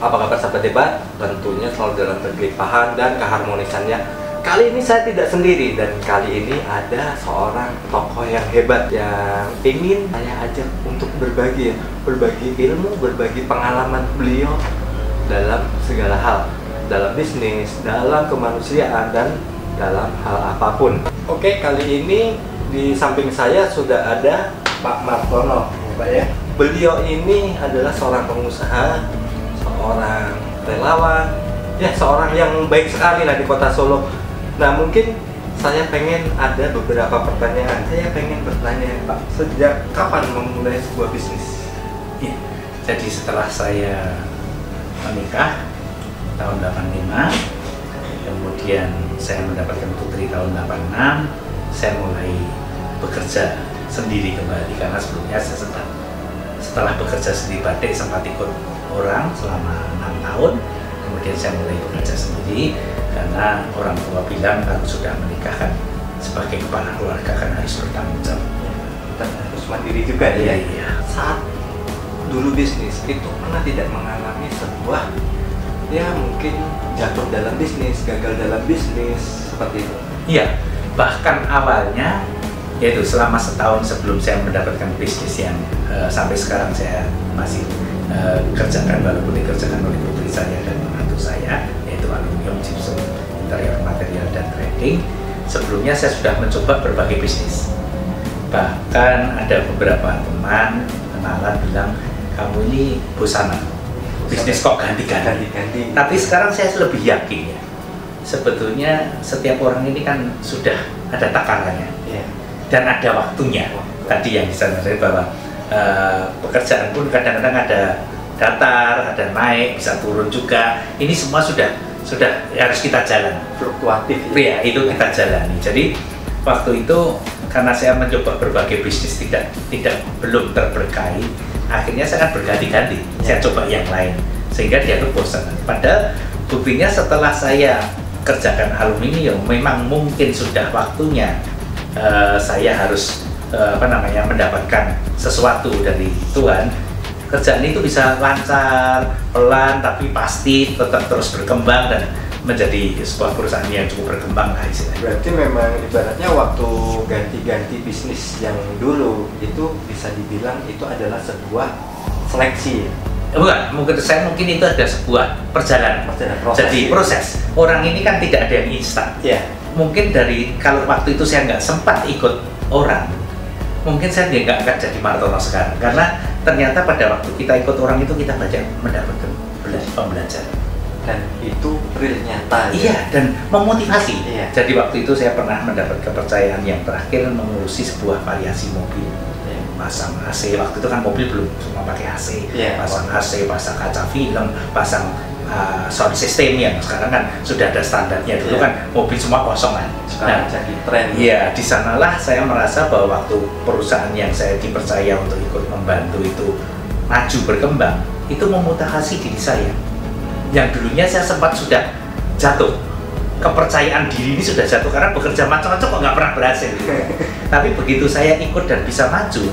Apa kabar sahabat debat? Tentunya selalu dalam kelimpahan dan keharmonisannya. Kali ini saya tidak sendiri dan kali ini ada seorang tokoh yang hebat yang ingin saya ajak untuk berbagi ilmu, berbagi pengalaman beliau dalam segala hal, dalam bisnis, dalam kemanusiaan dan dalam hal apapun. Oke, kali ini di samping saya sudah ada Pak Martono, Pak ya. Beliau ini adalah seorang pengusaha, seorang relawan, ya seorang yang baik sekali lah di kota Solo. Nah mungkin saya pengen ada beberapa pertanyaan. Saya pengen bertanya Pak, sejak kapan memulai sebuah bisnis? Ya, jadi setelah saya menikah tahun 85, kemudian saya mendapatkan putri tahun 86, saya mulai bekerja sendiri kembali karena sebelumnya saya setelah bekerja sendiri batik sempat ikut orang selama 6 tahun. Kemudian saya mulai bekerja sendiri karena orang tua bilang kalau sudah menikah kan sebagai kepala keluarga kan harus bertanggung jawab. Dan harus mandiri juga ya. Iya. Saat dulu bisnis itu pernah tidak mengalami sebuah ya mungkin jatuh dalam bisnis, gagal dalam bisnis seperti itu? Iya, bahkan awalnya yaitu selama setahun sebelum saya mendapatkan bisnis yang sampai sekarang saya masih kerjakan, walaupun dikerjakan oleh putri saya dan menantu saya, yaitu aluminium, gypsum, interior material dan trading. Sebelumnya saya sudah mencoba berbagai bisnis, bahkan ada beberapa teman kenalan bilang kamu ini bosanan, bisnis kok ganti-ganti. Tapi sekarang saya lebih yakin ya, sebetulnya setiap orang ini kan sudah ada takarannya dan ada waktunya. Tadi yang disampaikan bahwa pekerjaan pun kadang-kadang ada datar, ada naik, bisa turun juga. Ini semua sudah harus kita jalan. Fluktuatif. Ya, itu kita jalani. Jadi waktu itu karena saya mencoba berbagai bisnis belum terberkahi, akhirnya saya akan berganti-ganti. Saya coba yang lain sehingga dia tuh bosan. Padahal buktinya setelah saya kerjakan aluminium, memang mungkin sudah waktunya saya harus mendapatkan sesuatu dari Tuhan. Kerjaan itu bisa lancar, pelan, tapi pasti tetap terus berkembang dan menjadi sebuah perusahaan yang cukup berkembang lah istilahnya. Berarti memang ibaratnya waktu ganti-ganti bisnis yang dulu itu bisa dibilang itu adalah sebuah seleksi. Bukan, mungkin itu ada sebuah perjalanan proses. Jadi proses. Orang ini kan tidak ada yang instan. Mungkin dari kalau waktu itu saya nggak sempat ikut orang, mungkin saya nggak akan jadi Martono sekarang. Karena ternyata pada waktu kita ikut orang itu kita banyak mendapatkan pembelajaran. Dan itu real nyata. Iya, dan memotivasi. Jadi waktu itu saya pernah mendapat kepercayaan yang terakhir mengurusi sebuah variasi mobil. Pasang AC, waktu itu kan mobil belum cuma pakai AC. Pasang AC, pasang kaca film, pasang sound system yang sekarang kan sudah ada standarnya. Dulu kan mobil semua kosong kan. Sekarang jadi tren. Iya, di sanalah saya merasa bahwa waktu perusahaan yang saya dipercaya untuk ikut membantu itu maju berkembang, itu memotivasi diri saya. Yang dulunya saya sempat sudah jatuh, kepercayaan diri ini sudah jatuh karena bekerja macam-macam kok nggak pernah berhasil. Tapi begitu saya ikut dan bisa maju,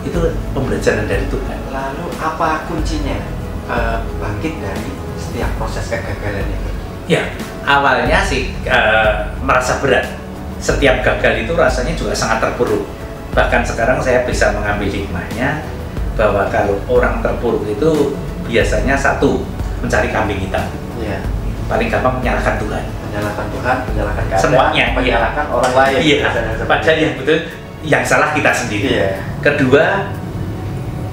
itu pembelajaran dari Tuhan. Lalu apa kuncinya bangkit dari setiap proses kegagalan itu? Ya, awalnya sih merasa berat. Setiap gagal itu rasanya juga sangat terpuruk. Bahkan sekarang saya bisa mengambil hikmahnya bahwa kalau orang terpuruk itu biasanya satu, mencari kambing hitam. Paling gampang menyalahkan Tuhan. Menyalahkan keadaan, semuanya, menyalahkan orang lain. Padahal yang betul yang salah kita sendiri. Kedua,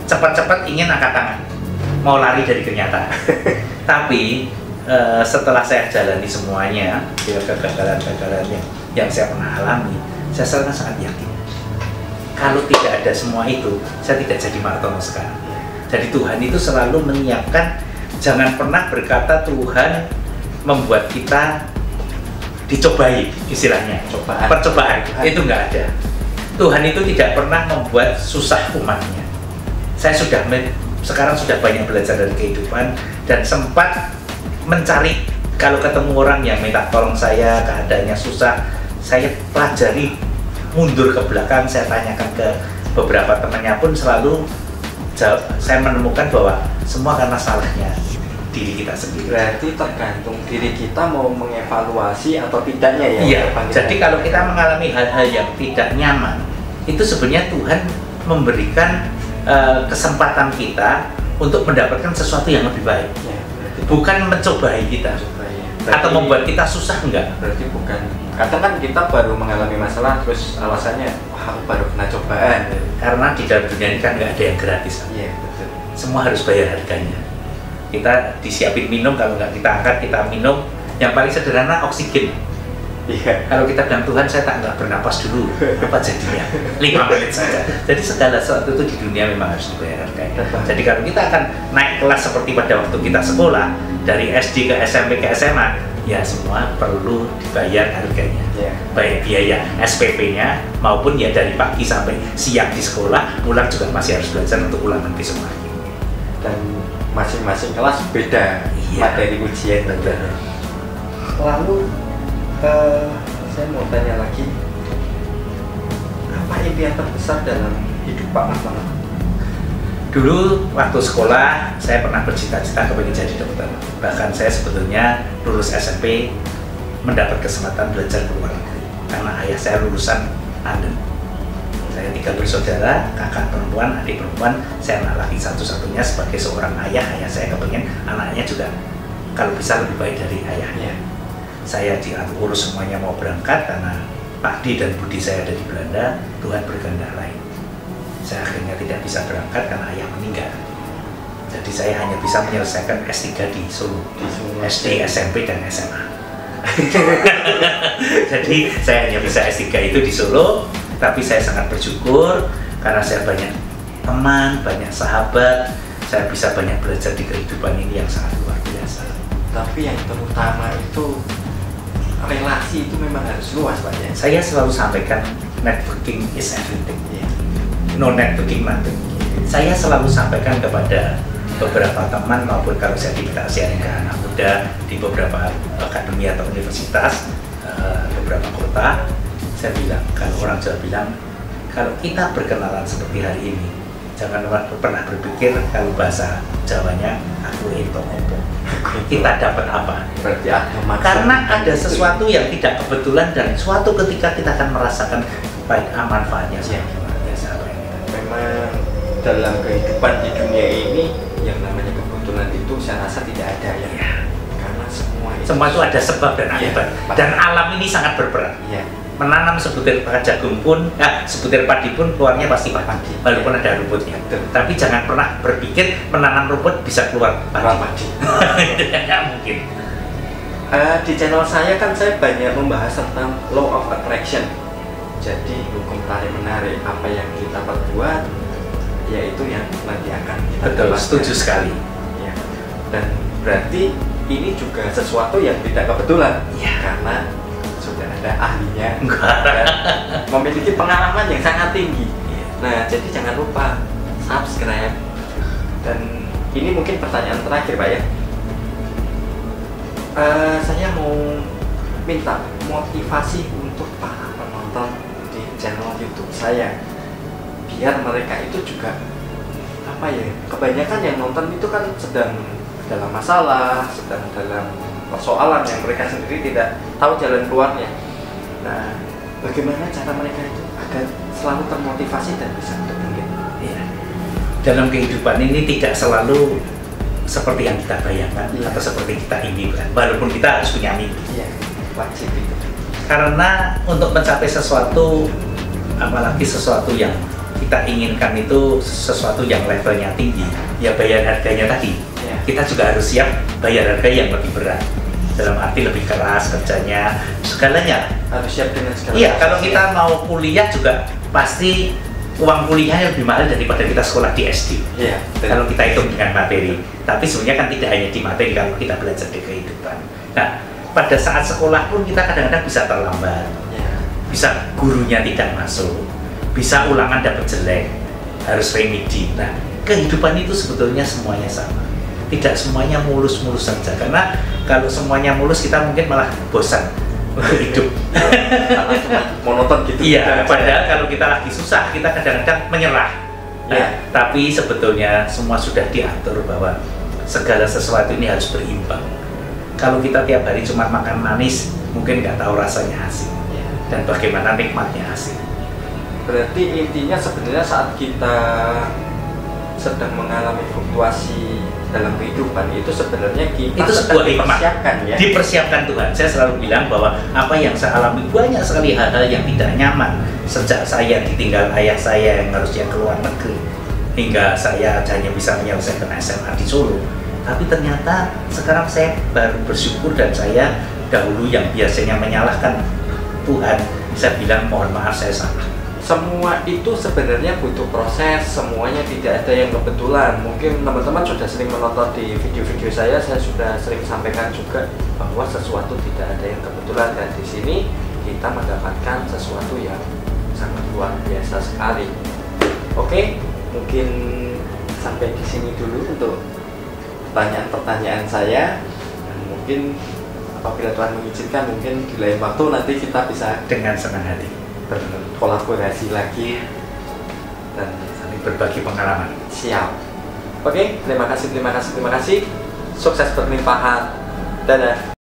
cepat-cepat ingin angkat tangan, mau lari dari kenyataan. Tapi setelah saya jalani semuanya, kegagalan-kegagalan yang saya pernah alami, saya sangat yakin kalau tidak ada semua itu, saya tidak jadi Martono sekarang. Jadi Tuhan itu selalu menyiapkan. Jangan pernah berkata Tuhan membuat kita dicobai, istilahnya percobaan. Itu nggak ada. Tuhan itu tidak pernah membuat susah umatnya. Saya sekarang sudah banyak belajar dari kehidupan dan sempat mencari, kalau ketemu orang yang minta tolong saya, keadaannya susah, saya pelajari, mundur ke belakang, saya tanyakan ke beberapa temannya pun selalu saya menemukan bahwa semua karena salahnya diri kita sendiri. Berarti tergantung diri kita mau mengevaluasi atau tidaknya ya. Iya. Jadi kalau kita mengalami hal-hal yang tidak nyaman, itu sebenarnya Tuhan memberikan kesempatan kita untuk mendapatkan sesuatu yang lebih baik. Ya, bukan mencobai kita. Atau membuat kita susah, enggak. Berarti bukan. Kadang kan kita baru mengalami masalah terus alasannya, wah aku baru kena cobaan. Karena di dalam dunia ini kan nggak ada yang gratis. Iya, betul. Semua harus bayar harganya. Kita disiapin minum, kalau nggak kita angkat, kita minum. Yang paling sederhana oksigen. Iya. Kalau kita bilang Tuhan, saya nggak bernapas dulu, apa jadinya? 5 menit saja. Jadi segala sesuatu itu di dunia memang harus dibayar harganya. Jadi kalau kita akan naik kelas seperti pada waktu kita sekolah, dari SD ke SMP ke SMA, ya semua perlu dibayar harganya. Baik biaya SPP-nya maupun ya dari pagi sampai siang di sekolah, pulang juga masih harus belajar untuk ulangan besok lagi. Dan masing-masing kelas beda materi ujian. Lalu saya mau tanya lagi, apa impian terbesar dalam hidup Pak Mas? Dulu waktu sekolah saya pernah bercita-cita kepengen jadi dokter. Bahkan saya sebetulnya lulus SMP mendapat kesempatan belajar ke luar negeri karena ayah saya lulusan London. Saya 3 bersaudara, kakak perempuan, adik perempuan. Saya anak laki satu-satunya. Sebagai seorang ayah saya kepengen anaknya juga kalau bisa lebih baik dari ayahnya. Saya diurus semuanya mau berangkat karena Pakdi dan Budi saya ada di Belanda. Tuhan berkehendak lain. Saya akhirnya tidak bisa berangkat karena ayah meninggal. Jadi saya hanya bisa menyelesaikan S3 di Solo, SD, SMP, dan SMA. Jadi saya hanya bisa S3 itu di Solo, tapi saya sangat bersyukur karena saya banyak teman, banyak sahabat, saya bisa banyak belajar di kehidupan ini yang sangat luar biasa. Tapi yang terutama itu relasi itu memang harus luas Pak ya. Saya selalu sampaikan networking is everything. No networking nothing. Saya selalu sampaikan kepada beberapa teman maupun kalau saya diminta sharing ke anak muda di beberapa akademi atau universitas, beberapa kota, saya bilang, kalau orang Jawa bilang, kalau kita berkenalan seperti hari ini, jangan pernah berpikir kalau bahasa Jawanya aku itu opo. Kita dapat apa? Berarti ada maksud. Karena ada sesuatu yang tidak kebetulan dan suatu ketika kita akan merasakan baik manfaatnya. Memang dalam kehidupan di dunia ini yang namanya kebetulan itu saya rasa tidak ada ya. Karena semua itu ada sebab dan akibat. Dan alam ini sangat berperan. Menanam sebutir jagung pun, sebutir padi pun keluarnya pasti padi, walaupun ada rumputnya. Tapi jangan pernah berpikir menanam rumput bisa keluar padi. Tidak mungkin. Di channel saya kan saya banyak membahas tentang law of attraction. Jadi hukum tarik menarik, apa yang kita perbuat, yaitu yang nanti akan kita betul, dapatkan. setuju sekali. Ya. Dan berarti ini juga sesuatu yang tidak kebetulan, karena sudah ada ahlinya dan memiliki pengalaman yang sangat tinggi. Nah, jadi jangan lupa subscribe. Dan ini mungkin pertanyaan terakhir Pak ya. Saya mau minta motivasi untuk para penonton di channel YouTube saya, biar mereka itu juga apa ya, kebanyakan yang nonton itu kan sedang dalam masalah, sedang dalam persoalan yang mereka sendiri tidak tahu jalan keluarnya. Nah, bagaimana cara mereka itu agar selalu termotivasi dan bisa berpikir? Dalam kehidupan ini tidak selalu seperti yang kita bayangkan atau seperti kita inginkan, walaupun kita harus punya mimpi. Wajib itu. Karena untuk mencapai sesuatu, apalagi sesuatu yang kita inginkan itu sesuatu yang levelnya tinggi, ya bayar harganya tadi. Kita juga harus siap bayar harga yang lebih berat. Dalam arti lebih keras kerjanya, segalanya harus siap dengan segala. Iya, kalau kita mau kuliah juga pasti uang kuliahnya lebih mahal daripada kita sekolah di SD. Kalau kita hitung dengan materi. Tapi sebenarnya kan tidak hanya di materi kalau kita belajar di kehidupan. Nah, pada saat sekolah pun kita kadang-kadang bisa terlambat, bisa gurunya tidak masuk, bisa ulangan dapat jelek, harus remedi. Nah, kehidupan itu sebetulnya semuanya sama. Tidak semuanya mulus-mulus saja, karena kalau semuanya mulus kita mungkin malah bosan untuk hidup. Karena cuma monoton gitu. Iya, padahal kalau kita lagi susah kita kadang-kadang menyerah. Tapi sebetulnya semua sudah diatur bahwa segala sesuatu ini harus berimbang. Kalau kita tiap hari cuma makan manis, mungkin nggak tahu rasanya asin dan bagaimana nikmatnya asin. Berarti intinya sebenarnya saat kita sedang mengalami fluktuasi dalam kehidupan, itu sebenarnya kita itu sebuah dipersiapkan ya. Dipersiapkan Tuhan. Saya selalu bilang bahwa apa yang saya alami, banyak sekali hal-hal yang tidak nyaman sejak saya ditinggal ayah saya yang harusnya ke luar negeri, hingga saya hanya bisa menyelesaikan SMA di Solo. Tapi ternyata sekarang saya baru bersyukur, dan saya dahulu yang biasanya menyalahkan Tuhan, bisa bilang mohon maaf saya salah. Semua itu sebenarnya butuh proses, semuanya tidak ada yang kebetulan. Mungkin teman-teman sudah sering menonton di video-video saya sudah sering sampaikan juga bahwa sesuatu tidak ada yang kebetulan, dan di sini kita mendapatkan sesuatu yang sangat luar biasa sekali. Oke, mungkin sampai di sini dulu untuk pertanyaan-pertanyaan saya, dan mungkin apabila Tuhan mengizinkan, mungkin di lain waktu nanti kita bisa dengan senang hati berkolaborasi lagi dan saling berbagi pengalaman. Siap. Oke, terima kasih. Sukses berlimpahan. Dadah.